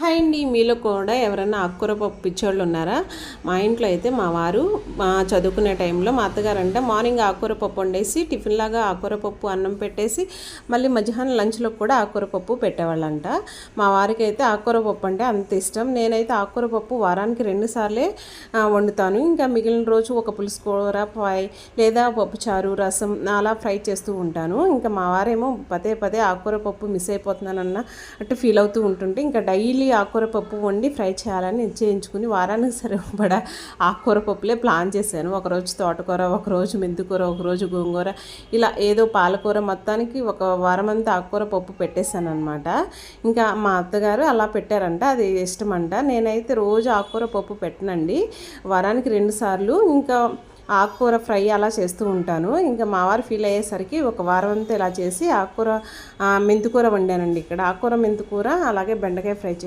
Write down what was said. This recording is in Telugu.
హాయ్ అండి. మీలో కూడా ఎవరైనా ఆకుకూర పప్పు పిచ్చోళ్ళు ఉన్నారా? మా ఇంట్లో అయితే మా వారు చదువుకునే టైంలో మా అత్తగారంట మార్నింగ్ ఆకుకూర పప్పు వండేసి టిఫిన్ లాగా ఆకుకూర పప్పు అన్నం పెట్టేసి మళ్ళీ మధ్యాహ్నం లంచ్లో కూడా ఆకుకూర పప్పు పెట్టేవాళ్ళంట. మా వారికి అయితే ఆకుకూర పప్పు అంటే అంత ఇష్టం. నేనైతే ఆకుకూర పప్పు వారానికి 2 సార్లే వండుతాను. ఇంకా మిగిలిన రోజు ఒక పులుసు కూర ఫ్రై లేదా పప్పుచారు రసం అలా ఫ్రై చేస్తూ ఉంటాను. ఇంకా మా వారేమో పదే పదే ఆకుకూర పప్పు మిస్ అయిపోతున్నానన్న అట్టు ఫీల్ అవుతూ ఉంటుంటే ఇంకా డైలీ ఆకుకూర పప్పు వండి ఫ్రై చేయాలని నిశ్చయించుకుని వారానికి సరిపడా ఆకుకూర పప్పులే ప్లాన్ చేశాను. ఒకరోజు తోటకూర, ఒకరోజు మెంతికూర, ఒకరోజు గోంగూర, ఇలా ఏదో పాలకూర, మొత్తానికి ఒక వారమంతా ఆకుకూర పప్పు పెట్టేశాను అనమాట. ఇంకా మా అత్తగారు అలా పెట్టారంట, అది ఇష్టమంట. నేనైతే రోజు ఆకుకూర పప్పు పెట్టనండి, వారానికి 2 సార్లు ఇంకా ఆకుకూర ఫ్రై అలా చేస్తూ ఉంటాను. ఇంకా మా వారు ఫీల్ అయ్యేసరికి ఒక వారం అంతా ఇలా చేసి ఆకుకూర మెంతికూర వండానండి. ఇక్కడ ఆకుకూర మెంతికూర అలాగే బెండకాయ ఫ్రై చేసి